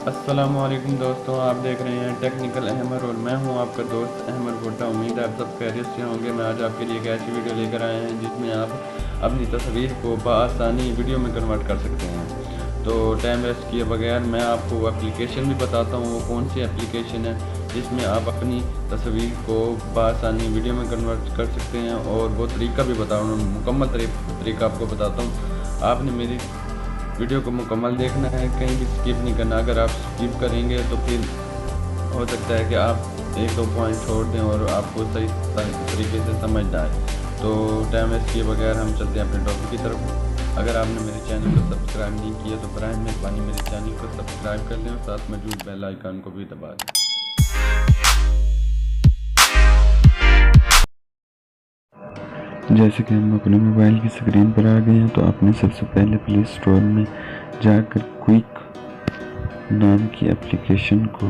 अस्सलामुअलैकुम दोस्तों, आप देख रहे हैं टेक्निकल अहमद और मैं हूं आपका दोस्त अहमद भुट्टा। उम्मीद है आप सब खैरियत से होंगे। मैं आज आपके लिए एक ऐसी वीडियो लेकर आए हैं जिसमें आप अपनी तस्वीर को बआसानी वीडियो में कन्वर्ट कर सकते हैं। तो टाइम वेस्ट किए बगैर मैं आपको एप्लीकेशन भी बताता हूँ वो कौन सी एप्लीकेशन है जिसमें आप अपनी तस्वीर को बआसानी वीडियो में कन्वर्ट कर सकते हैं, और वो तरीका भी बताऊँ, मुकम्मल तरीका आपको बताता हूँ। आपने मेरी वीडियो को मुकम्मल देखना है, कहीं भी स्किप नहीं करना। अगर आप स्किप करेंगे तो फिर हो सकता है कि आप एक दो पॉइंट छोड़ दें और आपको सही तरीके से समझ ना आए। तो टाइम वेस्ट किए बगैर हम चलते हैं अपने टॉपिक की तरफ। अगर आपने मेरे चैनल को सब्सक्राइब नहीं किया तो बराए मेहरबानी मेरे चैनल को सब्सक्राइब कर लें और साथ मौजूद बेल आइकन को भी दबा दें। जैसे कि हम अपने मोबाइल की स्क्रीन पर आ गए हैं, तो आपने सबसे पहले प्ले स्टोर में जाकर क्विक नाम की एप्लीकेशन को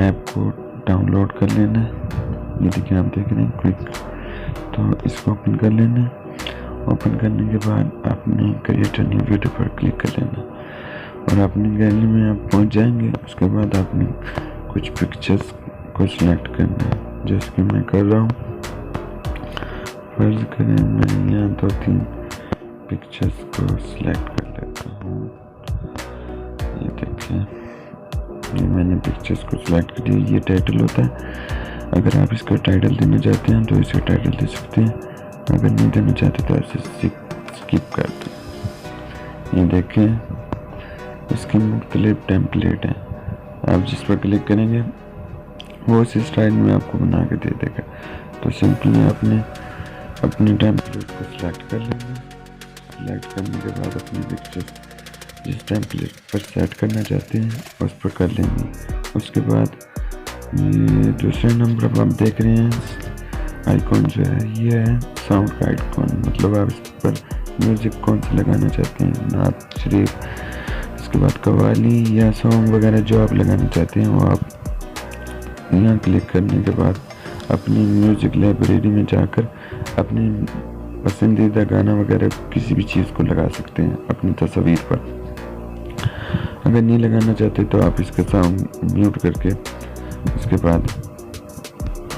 ऐप को डाउनलोड कर लेना है। ये देखिए आप देख रहे हैं क्विक, तो इसको ओपन कर लेना है। ओपन करने के बाद आपने क्रिएट न्यू वीडियो पर क्लिक कर लेना और अपनी गैलरी में आप पहुंच जाएंगे। उसके बाद आपने कुछ पिक्चर्स को सिलेक्ट करना है, जैसे कि मैं कर रहा हूँ। फर्ज करें मैं यहाँ 2-3 पिक्चर्स को सिलेक्ट कर लेता हूँ। ये देखिए, ये मैंने पिक्चर्स को सिलेक्ट कर दिया। ये टाइटल होता है। अगर आप इसका टाइटल देना चाहते हैं तो इसका टाइटल दे सकते हैं, अगर नहीं देना चाहते तो ऐसे स्किप कर दें। ये देखें, इसकी मुख्तलिफ टेम्पलेट हैं। आप जिस पर क्लिक करेंगे वो उस स्टाइल में आपको बना के दे देगा। तो सिंपली आपने अपने टेम्पलेट को सिलेक्ट कर लेंगे। सिलेक्ट करने के बाद अपनी पिक्चर जिस टेम्पलेट पर सेट करना चाहते हैं उस पर कर लेंगे। उसके बाद ये दूसरे नंबर पर आप देख रहे हैं आइकॉन जो है, ये है साउंड का आइकॉन। मतलब आप इस पर म्यूज़िक कौन सा लगाना चाहते हैं, नात शरीफ, इसके बाद कव्वाली या सॉन्ग वगैरह जो आप लगाना चाहते हैं वो आप यहाँ क्लिक करने के बाद अपनी म्यूज़िक लाइब्रेरी में जाकर अपनी पसंदीदा गाना वगैरह किसी भी चीज़ को लगा सकते हैं अपनी तस्वीर पर। अगर नहीं लगाना चाहते तो आप इसका साउंड म्यूट करके उसके बाद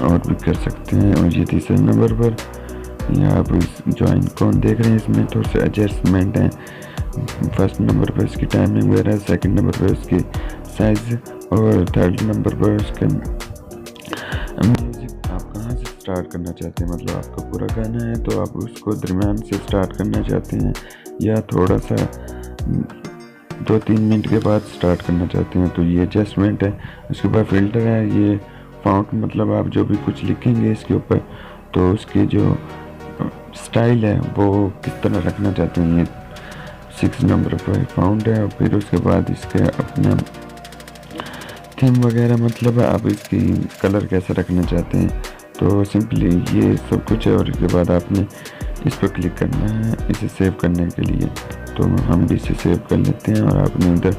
और भी कर सकते हैं। और ये तीसरे नंबर पर यहाँ आप जो आइकॉन देख रहे हैं इसमें थोड़े से एडजस्टमेंट हैं। फर्स्ट नंबर पर इसकी टाइमिंग वगैरह, सेकंड नंबर पर इसकी साइज़ और थर्ड नंबर पर उसका म्यूज़िक आप कहाँ से स्टार्ट करना चाहते हैं। मतलब आपका पूरा गाना है तो आप उसको दरम्यान से स्टार्ट करना चाहते हैं या थोड़ा सा 2-3 मिनट के बाद स्टार्ट करना चाहते हैं, तो ये एडजस्टमेंट है। उसके बाद फ़िल्टर है, ये फ़ॉन्ट, मतलब आप जो भी कुछ लिखेंगे इसके ऊपर तो उसकी जो स्टाइल है वो किस तरह रखना चाहते हैं। ये 6 नंबर पर फ़ॉन्ट है। और फिर उसके बाद इसके अपना थीम वगैरह, मतलब आप इसकी कलर कैसे रखना चाहते हैं। तो सिंपली ये सब कुछ है। और इसके बाद आपने इस पर क्लिक करना है इसे सेव करने के लिए। तो हम भी इसे सेव कर लेते हैं और आपने इधर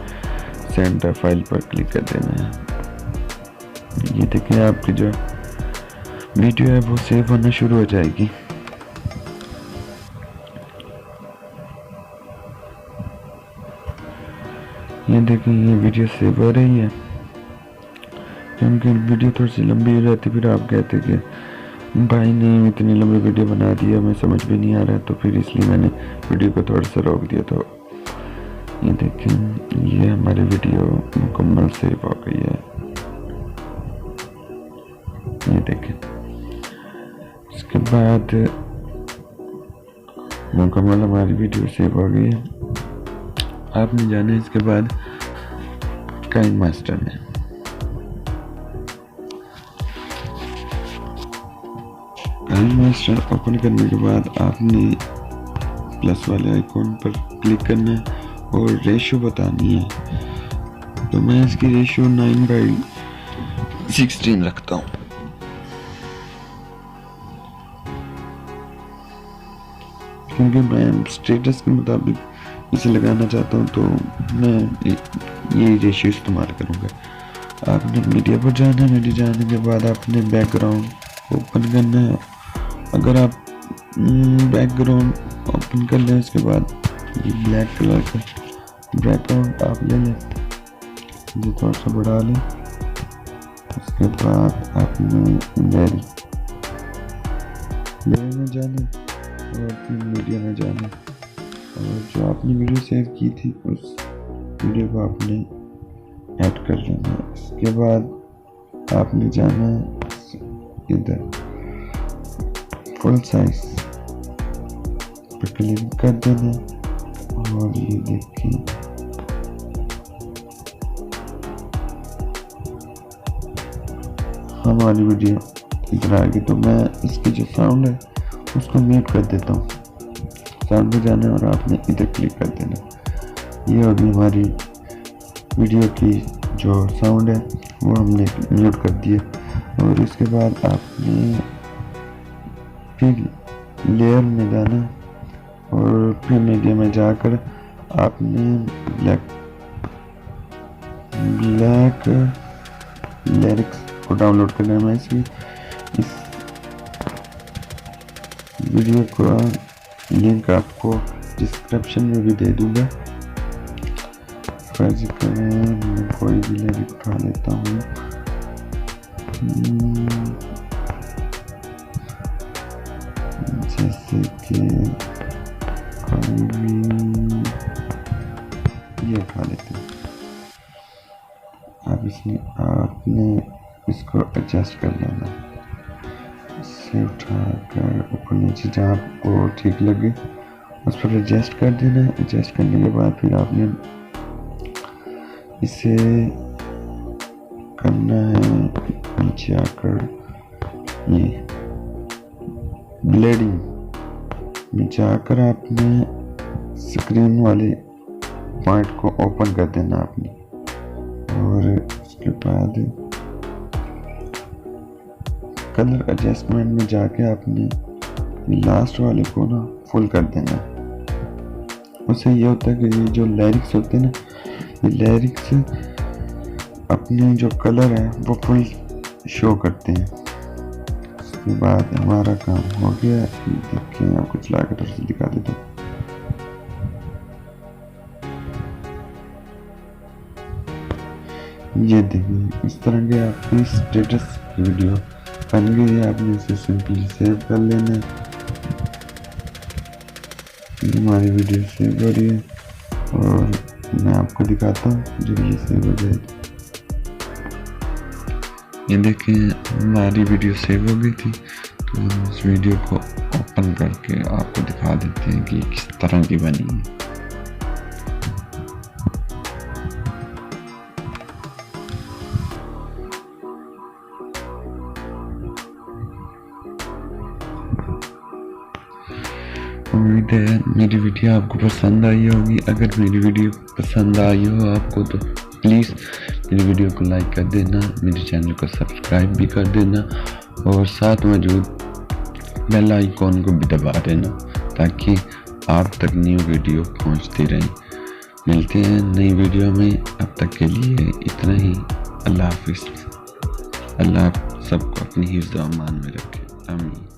सेंड द फाइल पर क्लिक कर देना है। ये देखिए आपकी जो वीडियो है वो सेव होना शुरू हो जाएगी। ये देखिए ये वीडियो सेव हो रही है। क्योंकि वीडियो थोड़ी सी लंबी हो जाती, फिर आप कहते कि भाई ने इतनी लंबी वीडियो बना दी है, मैं समझ भी नहीं आ रहा है, तो फिर इसलिए मैंने वीडियो को थोड़ा सा रोक दिया। तो ये देखें, ये हमारी वीडियो मुकम्मल सेव हो गई है। ये देखें, इसके बाद मुकम्मल हमारी वीडियो सेव हो गई है। आपने जाना है इसके बाद kinemaster में। kinemaster ओपन करने के बाद आपने प्लस वाले आइकॉन पर क्लिक करना है और रेशो बतानी है। तो मैं इसकी रेशो 9:16 रखता हूँ। क्योंकि मैं स्टेटस के मुताबिक इसे लगाना चाहता हूँ तो मैं ये रेशियो इस्तेमाल करूँगा। आपने मीडिया पर जाना है। मीडिया जाने के बाद आपने बैकग्राउंड ओपन करना है। अगर आप बैकग्राउंड ओपन कर लें उसके बाद ये ब्लैक कलर का बैकग्राउंड आप ले लें। ये थोड़ा सा बढ़ा लें। उसके बाद आपने गैलरी में जाना और फिर मीडिया में जाना और जो आपने वीडियो सेव की थी उस वीडियो को आपने ऐड कर लेना। इसके बाद आपने जाना है इधर फुल साइज पर क्लिक कर देना और ये देखिए हमारी वीडियो इधर आ गई। तो मैं इसकी जो साउंड है उसको म्यूट कर देता हूँ। साउंड पे जाना है और आपने इधर क्लिक कर देना। ये होगी हमारी वीडियो की जो साउंड है वो हमने म्यूट कर दिया। और इसके बाद आपने फिर लेयर में जाना और फिर मीडिया में जाकर आपने ब्लैक लिरिक्स को डाउनलोड करना है। मैं इस वीडियो का लिंक आपको डिस्क्रिप्शन में भी दे दूंगा। फर्ज करें मैं कोई भी लिरिक उठा लेता हूँ। जैसे कि कोई भी ये उठा लेते हैं। अब इसमें आपने इसको एडजस्ट कर लेना, इसे उठाकर ऊपर नीचे जहाँ आपको ठीक लगे उस पर एडजस्ट कर देना है। एडजस्ट करने के बाद फिर आपने इसे करना है नीचे आकर ये ब्लेडिंग नीचे आकर आपने स्क्रीन वाले पॉइंट को ओपन कर देना आपने। और उसके बाद कलर एडजस्टमेंट में जाके आपने लास्ट वाले को ना फुल कर देना है। उससे ये होता है कि ये जो लिरिक्स होते हैं ना, ये लिरिक्स अपने जो कलर है वो फुल शो करते हैं। उसके बाद हमारा काम हो गया। देखिए आपको चला कर थोड़ा सा दिखा देता हूँ। ये देखिए इस तरह के आपकी स्टेटस की वीडियो बन गई है। आपने इसे सिंपली सेव कर लेना है। हमारी वीडियो सेव हो रही है और मैं आपको दिखाता हूँ जब ये सेव हो जाए। ये देखें हमारी वीडियो सेव हो गई थी। तो हम इस वीडियो को ओपन करके आपको दिखा देते हैं कि किस तरह की बनी है। उम्मीद है मेरी वीडियो आपको पसंद आई होगी। अगर मेरी वीडियो पसंद आई हो आपको तो प्लीज़ मेरी वीडियो को लाइक कर देना, मेरे चैनल को सब्सक्राइब भी कर देना और साथ मौजूद बेल आइकॉन को भी दबा देना ताकि आप तक न्यू वीडियो पहुंचती रहे। मिलते हैं नई वीडियो में, अब तक के लिए इतना ही। अल्लाह हाफिज़। अल्लाह सबको अपनी हिफ्ज़ व अमान में रखे। आमीन।